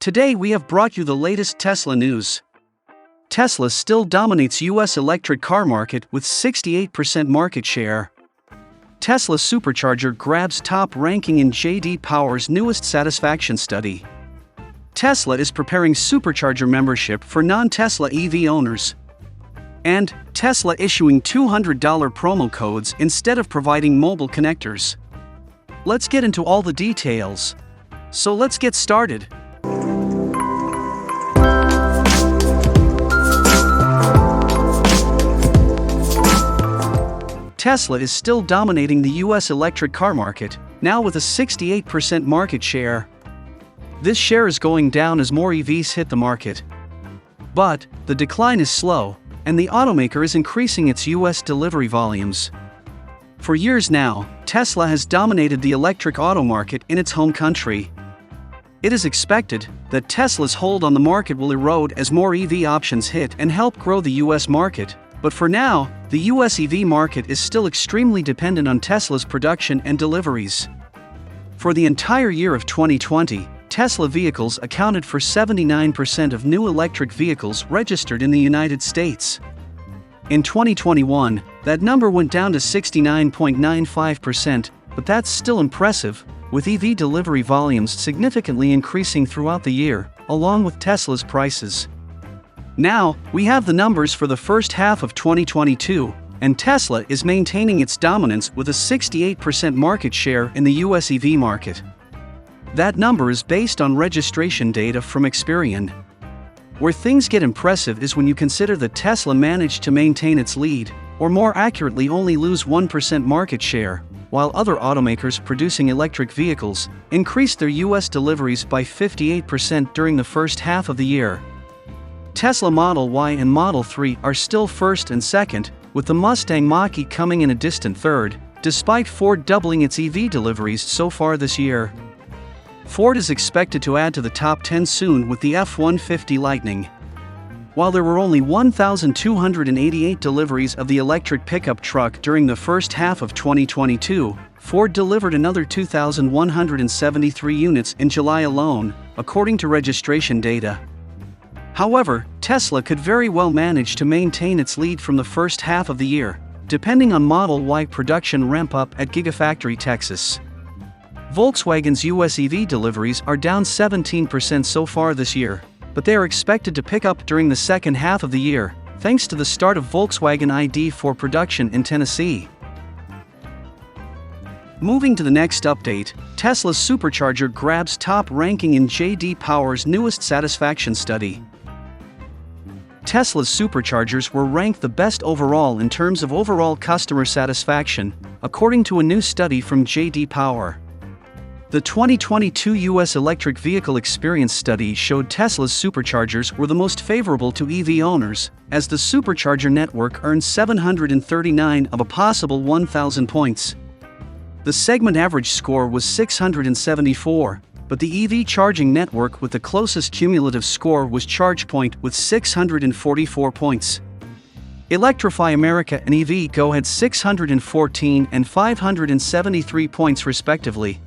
Today we have brought you the latest Tesla news. Tesla still dominates US electric car market with 68% market share. Tesla Supercharger grabs top ranking in J.D. Power's newest satisfaction study. Tesla is preparing Supercharger membership for non-Tesla EV owners. And Tesla issuing $200 promo codes instead of providing mobile connectors. Let's get into all the details. So let's get started. Tesla is still dominating the US electric car market, now with a 68% market share. This share is going down as more EVs hit the market. But the decline is slow, and the automaker is increasing its US delivery volumes. For years now, Tesla has dominated the electric auto market in its home country. It is expected that Tesla's hold on the market will erode as more EV options hit and help grow the US market. But for now, the US EV market is still extremely dependent on Tesla's production and deliveries. For the entire year of 2020, Tesla vehicles accounted for 79% of new electric vehicles registered in the United States. In 2021, that number went down to 69.95%, but that's still impressive, with EV delivery volumes significantly increasing throughout the year, along with Tesla's prices. Now, we have the numbers for the first half of 2022, and Tesla is maintaining its dominance with a 68% market share in the US EV market. That number is based on registration data from Experian. Where things get impressive is when you consider that Tesla managed to maintain its lead, or more accurately only lose 1% market share, while other automakers producing electric vehicles increased their US deliveries by 58% during the first half of the year. Tesla Model Y and Model 3 are still first and second, with the Mustang Mach-E coming in a distant third, despite Ford doubling its EV deliveries so far this year. Ford is expected to add to the top 10 soon with the F-150 Lightning. While there were only 1,288 deliveries of the electric pickup truck during the first half of 2022, Ford delivered another 2,173 units in July alone, according to registration data. However, Tesla could very well manage to maintain its lead from the first half of the year, depending on Model Y production ramp-up at Gigafactory Texas. Volkswagen's US EV deliveries are down 17% so far this year, but they are expected to pick up during the second half of the year, thanks to the start of Volkswagen ID.4 production in Tennessee. Moving to the next update, Tesla's Supercharger grabs top ranking in J.D. Power's newest satisfaction study. Tesla's Superchargers were ranked the best overall in terms of overall customer satisfaction, according to a new study from J.D. Power. The 2022 US Electric Vehicle Experience Study showed Tesla's Superchargers were the most favorable to EV owners, as the Supercharger network earned 739 of a possible 1,000 points. The segment average score was 674, but the EV charging network with the closest cumulative score was ChargePoint with 644 points. Electrify America and EVgo had 614 and 573 points respectively.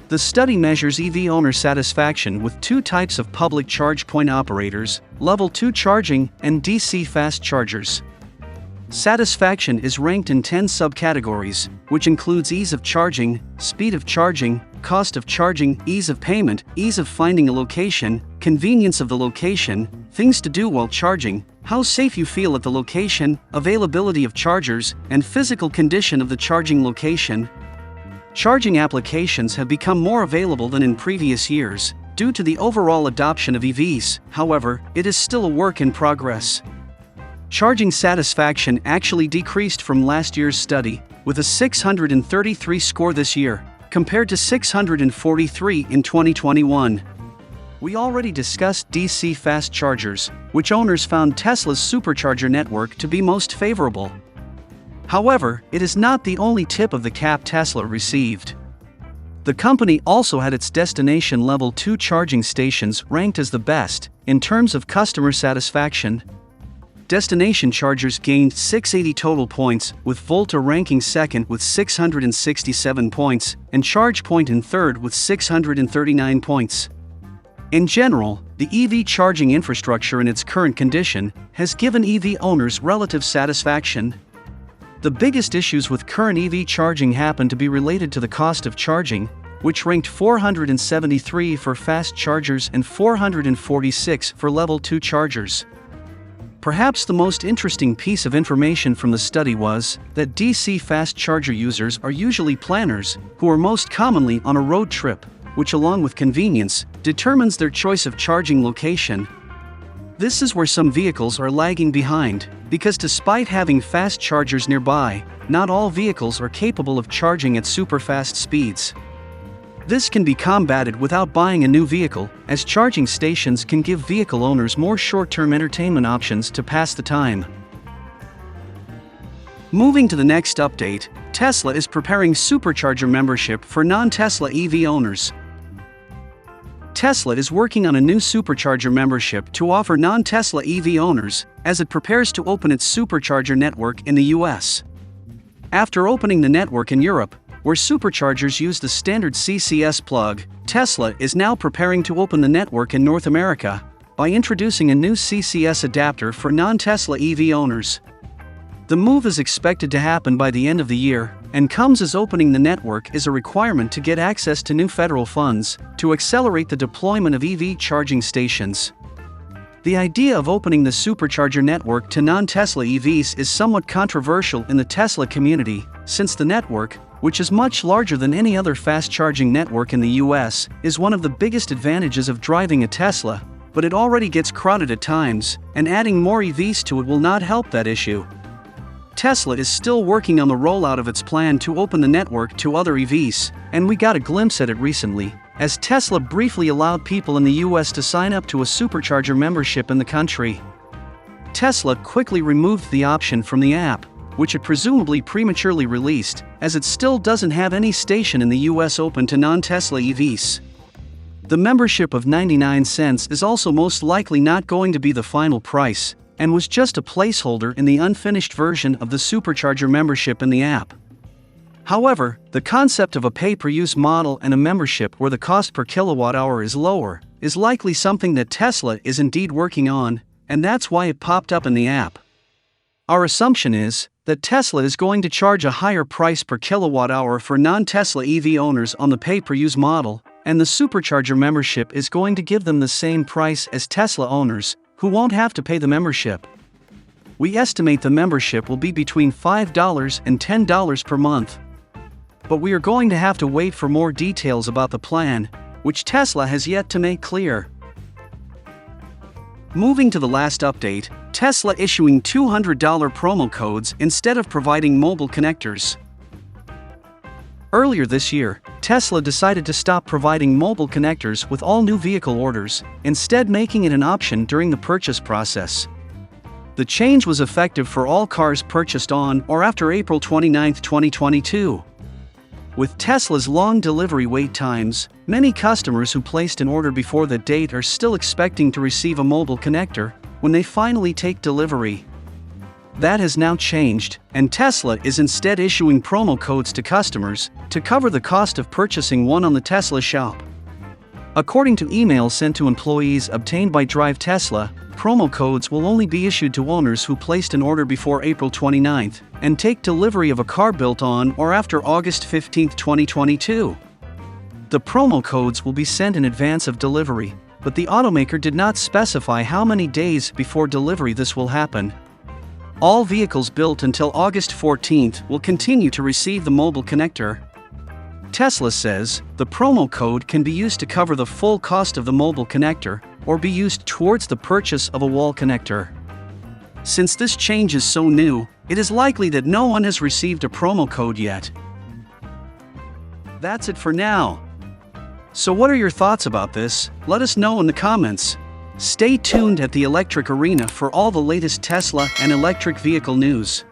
The study measures EV owner satisfaction with two types of public charge point operators, Level 2 charging and DC fast chargers. Satisfaction is ranked in 10 subcategories, which includes ease of charging, speed of charging, cost of charging, ease of payment, ease of finding a location, convenience of the location, things to do while charging, how safe you feel at the location, availability of chargers, and physical condition of the charging location. Charging applications have become more available than in previous years, due to the overall adoption of EVs. However, it is still a work in progress. Charging satisfaction actually decreased from last year's study, with a 633 score this year, compared to 643 in 2021. We already discussed DC fast chargers, which owners found Tesla's Supercharger network to be most favorable. However, it is not the only tip of the cap Tesla received. The company also had its destination Level 2 charging stations ranked as the best, in terms of customer satisfaction. Destination chargers gained 680 total points, with Volta ranking second with 667 points, and ChargePoint in third with 639 points. In general, the EV charging infrastructure in its current condition has given EV owners relative satisfaction. The biggest issues with current EV charging happen to be related to the cost of charging, which ranked 473 for fast chargers and 446 for level 2 chargers. Perhaps the most interesting piece of information from the study was that DC fast charger users are usually planners who are most commonly on a road trip, which along with convenience, determines their choice of charging location. This is where some vehicles are lagging behind, because despite having fast chargers nearby, not all vehicles are capable of charging at super fast speeds. This can be combated without buying a new vehicle, as charging stations can give vehicle owners more short-term entertainment options to pass the time. Moving to the next update, Tesla is preparing Supercharger membership for non-Tesla EV owners. Tesla is working on a new Supercharger membership to offer non-Tesla EV owners as it prepares to open its Supercharger network in the US. After opening the network in Europe, where superchargers use the standard CCS plug, Tesla is now preparing to open the network in North America by introducing a new CCS adapter for non-Tesla EV owners. The move is expected to happen by the end of the year and comes as opening the network is a requirement to get access to new federal funds to accelerate the deployment of EV charging stations. The idea of opening the Supercharger network to non-Tesla EVs is somewhat controversial in the Tesla community, since the network, which is much larger than any other fast-charging network in the US, is one of the biggest advantages of driving a Tesla, but it already gets crowded at times, and adding more EVs to it will not help that issue. Tesla is still working on the rollout of its plan to open the network to other EVs, and we got a glimpse at it recently, as Tesla briefly allowed people in the US to sign up to a Supercharger membership in the country. Tesla quickly removed the option from the app, which it presumably prematurely released, as it still doesn't have any station in the US open to non-Tesla EVs. The membership of 99 cents is also most likely not going to be the final price, and was just a placeholder in the unfinished version of the Supercharger membership in the app. However, the concept of a pay-per-use model and a membership where the cost per kilowatt-hour is lower is likely something that Tesla is indeed working on, and that's why it popped up in the app. Our assumption is that Tesla is going to charge a higher price per kilowatt-hour for non-Tesla EV owners on the pay-per-use model, and the Supercharger membership is going to give them the same price as Tesla owners, who won't have to pay the membership. We estimate the membership will be between $5 and $10 per month. But we are going to have to wait for more details about the plan, which Tesla has yet to make clear. Moving to the last update, Tesla issuing $200 promo codes instead of providing mobile connectors. Earlier this year, Tesla decided to stop providing mobile connectors with all new vehicle orders, instead making it an option during the purchase process. The change was effective for all cars purchased on or after April 29, 2022. With Tesla's long delivery wait times, many customers who placed an order before that date are still expecting to receive a mobile connector when they finally take delivery. That has now changed, and Tesla is instead issuing promo codes to customers to cover the cost of purchasing one on the Tesla shop. According to emails sent to employees obtained by Drive Tesla, promo codes will only be issued to owners who placed an order before April 29 and take delivery of a car built on or after August 15, 2022. The promo codes will be sent in advance of delivery, but the automaker did not specify how many days before delivery this will happen. All vehicles built until August 14 will continue to receive the mobile connector. Tesla says the promo code can be used to cover the full cost of the mobile connector or be used towards the purchase of a wall connector. Since this change is so new, it is likely that no one has received a promo code yet. That's it for now. So what are your thoughts about this? Let us know in the comments. Stay tuned at the Electric Arena for all the latest Tesla and electric vehicle news.